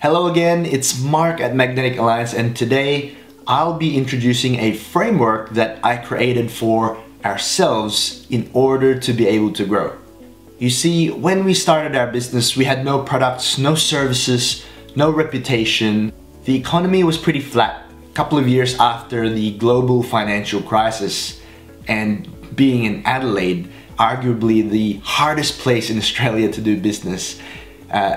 Hello again, it's Mark at Magnetic Alliance, and today I'll be introducing a framework that I created for ourselves in order to be able to grow. You see, when we started our business, we had no products, no services, no reputation. The economy was pretty flat. A couple of years after the global financial crisis, and being in Adelaide, arguably the hardest place in Australia to do business,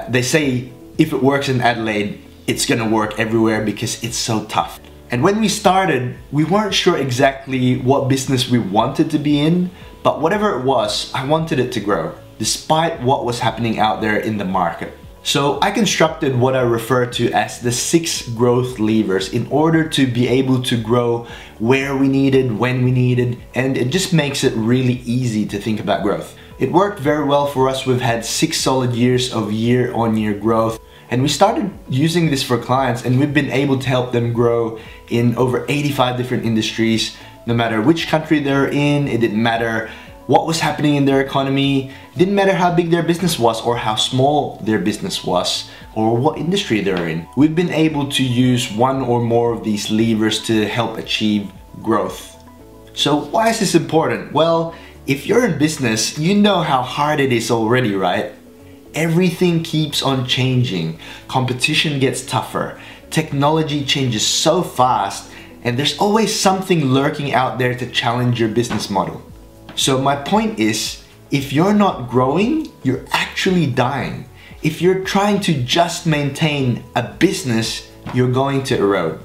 they say if it works in Adelaide, it's gonna work everywhere because it's so tough. And when we started, we weren't sure exactly what business we wanted to be in, but whatever it was, I wanted it to grow, despite what was happening out there in the market. So I constructed what I refer to as the 6 growth levers in order to be able to grow where we needed, when we needed, and it just makes it really easy to think about growth. It worked very well for us. We've had 6 solid years of year-on-year growth, and we started using this for clients, and we've been able to help them grow in over 85 different industries. No matter which country they're in, it didn't matter what was happening in their economy, it didn't matter how big their business was or how small their business was or what industry they're in. We've been able to use one or more of these levers to help achieve growth. So why is this important? Well, if you're in business, you know how hard it is already, right? Everything keeps on changing. Competition gets tougher. Technology changes so fast, and there's always something lurking out there to challenge your business model. So my point is, if you're not growing, you're actually dying. If you're trying to just maintain a business, you're going to erode.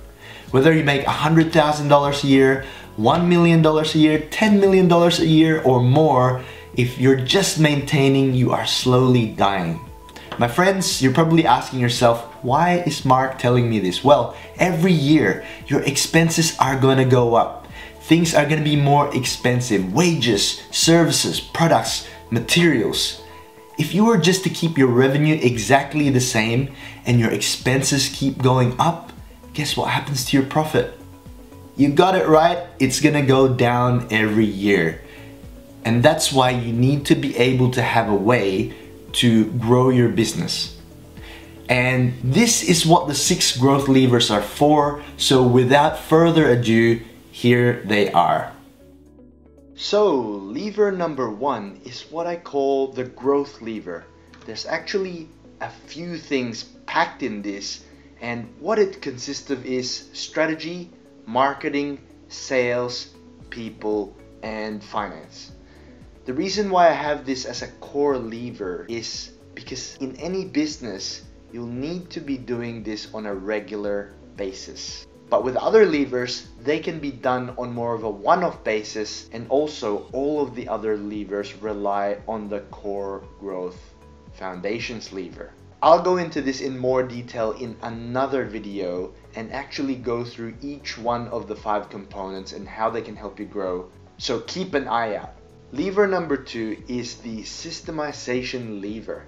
Whether you make $100,000 a year, $1 million a year, $10 million a year or more, if you're just maintaining, you are slowly dying. My friends, you're probably asking yourself, why is Mark telling me this? Well, every year your expenses are gonna go up. Things are gonna be more expensive. Wages, services, products, materials. If you were just to keep your revenue exactly the same and your expenses keep going up, guess what happens to your profit? You got it right, it's gonna go down every year. And that's why you need to be able to have a way to grow your business. And this is what the 6 growth levers are for. So without further ado, here they are. So lever number 1 is what I call the growth lever. There's actually a few things packed in this, and what it consists of is strategy, marketing, sales, people, and finance. The reason why I have this as a core lever is because in any business, you'll need to be doing this on a regular basis. But with other levers, they can be done on more of a one-off basis, and also all of the other levers rely on the core growth foundations lever. I'll go into this in more detail in another video and actually go through each one of the 5 components and how they can help you grow. So keep an eye out. Lever number 2 is the systemization lever.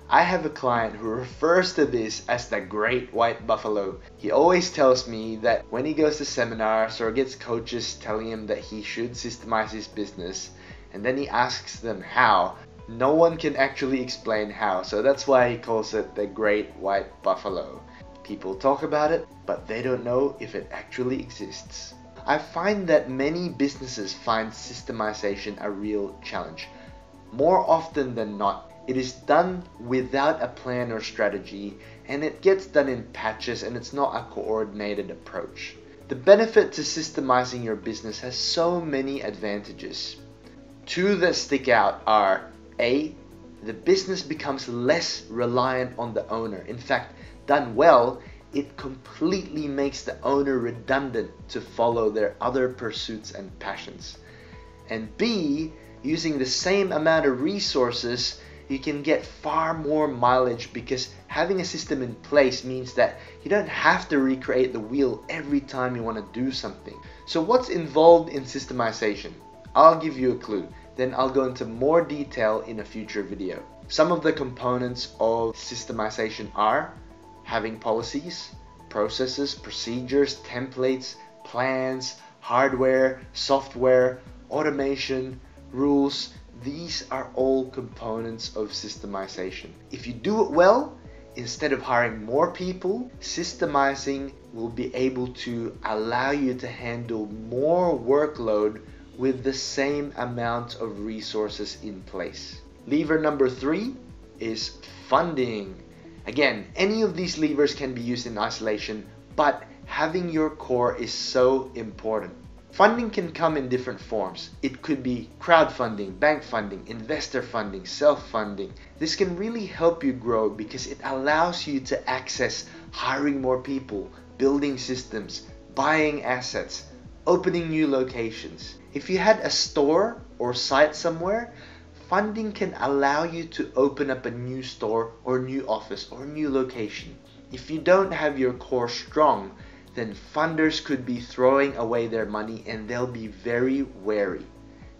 I have a client who refers to this as the great white buffalo. He always tells me that when he goes to seminars or gets coaches telling him that he should systemize his business, and then he asks them how, no one can actually explain how. So that's why he calls it the great white buffalo. People talk about it, but they don't know if it actually exists. I find that many businesses find systemization a real challenge. More often than not, it is done without a plan or strategy, and it gets done in patches, and it's not a coordinated approach. The benefit to systemizing your business has so many advantages. 2 that stick out are A, the business becomes less reliant on the owner. In fact, done well, it completely makes the owner redundant to follow their other pursuits and passions. And B, using the same amount of resources, you can get far more mileage because having a system in place means that you don't have to recreate the wheel every time you want to do something. So what's involved in systemization? I'll give you a clue, then I'll go into more detail in a future video. Some of the components of systemization are having policies, processes, procedures, templates, plans, hardware, software, automation, rules. These are all components of systemization. If you do it well, instead of hiring more people, systemizing will be able to allow you to handle more workload with the same amount of resources in place. Lever number 3 is funding. Again, any of these levers can be used in isolation, but having your core is so important. Funding can come in different forms. It could be crowdfunding, bank funding, investor funding, self-funding. This can really help you grow because it allows you to access hiring more people, building systems, buying assets, opening new locations. If you had a store or site somewhere, funding can allow you to open up a new store or new office or new location. If you don't have your core strong, then funders could be throwing away their money and they'll be very wary.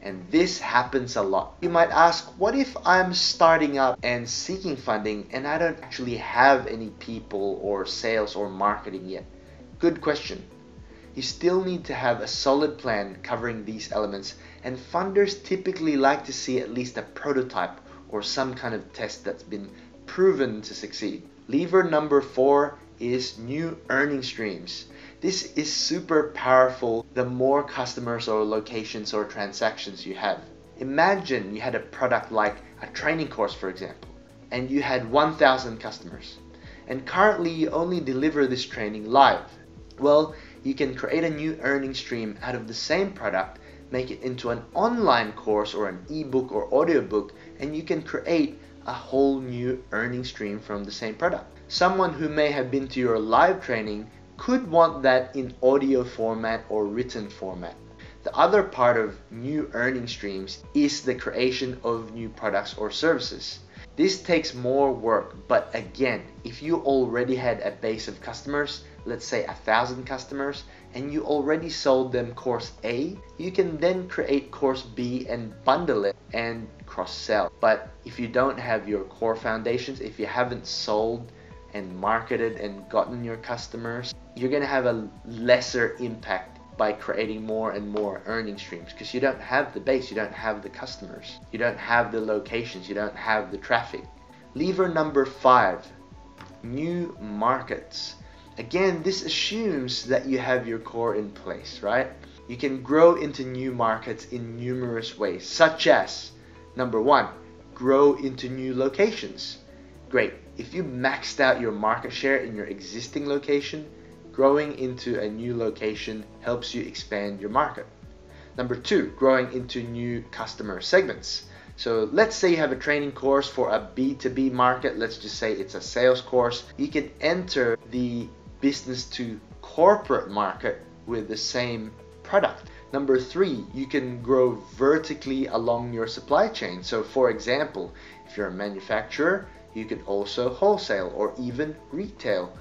And this happens a lot. You might ask, what if I'm starting up and seeking funding and I don't actually have any people or sales or marketing yet? Good question. You still need to have a solid plan covering these elements, and funders typically like to see at least a prototype or some kind of test that's been proven to succeed. Lever number 4 is new earning streams. This is super powerful the more customers or locations or transactions you have. Imagine you had a product like a training course, for example, and you had 1,000 customers, and currently you only deliver this training live. Well, you can create a new earning stream out of the same product, make it into an online course or an ebook or audiobook, and you can create a whole new earning stream from the same product. Someone who may have been to your live training could want that in audio format or written format. The other part of new earning streams is the creation of new products or services. This takes more work, but again, if you already had a base of customers, let's say 1,000 customers, and you already sold them course A, you can then create course B and bundle it and cross-sell. But if you don't have your core foundations, if you haven't sold and marketed and gotten your customers, you're going to have a lesser impact by creating more and more earning streams because you don't have the base, you don't have the customers, you don't have the locations, you don't have the traffic. Lever number 5, new markets. Again, this assumes that you have your core in place, right? You can grow into new markets in numerous ways, such as, number 1, grow into new locations. Great. If you maxed out your market share in your existing location, growing into a new location helps you expand your market. Number 2, growing into new customer segments. So let's say you have a training course for a B2B market. Let's just say it's a sales course. You can enter the business to corporate market with the same product. Number 3, you can grow vertically along your supply chain. So for example, if you're a manufacturer, you could also wholesale or even retail.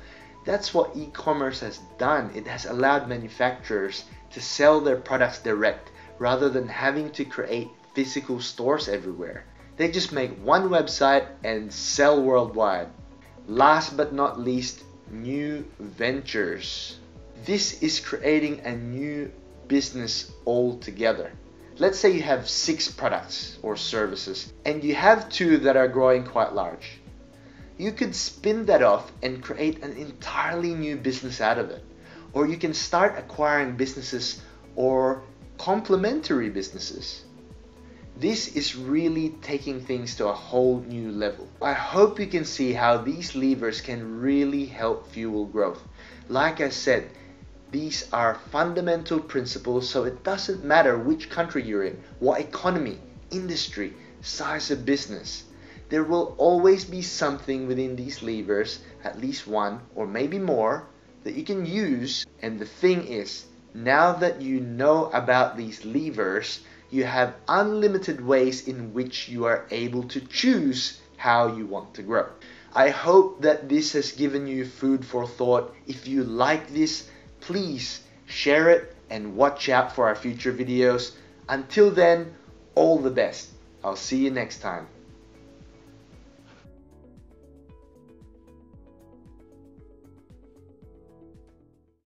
That's what e-commerce has done. It has allowed manufacturers to sell their products direct rather than having to create physical stores everywhere. They just make one website and sell worldwide. Last but not least, new ventures. This is creating a new business altogether. Let's say you have 6 products or services and you have 2 that are growing quite large. You could spin that off and create an entirely new business out of it. Or you can start acquiring businesses or complementary businesses. This is really taking things to a whole new level. I hope you can see how these levers can really help fuel growth. Like I said, these are fundamental principles, so it doesn't matter which country you're in, what economy, industry, size of business. There will always be something within these levers, at least one or maybe more, that you can use. And the thing is, now that you know about these levers, you have unlimited ways in which you are able to choose how you want to grow. I hope that this has given you food for thought. If you like this, please share it and watch out for our future videos. Until then, all the best. I'll see you next time.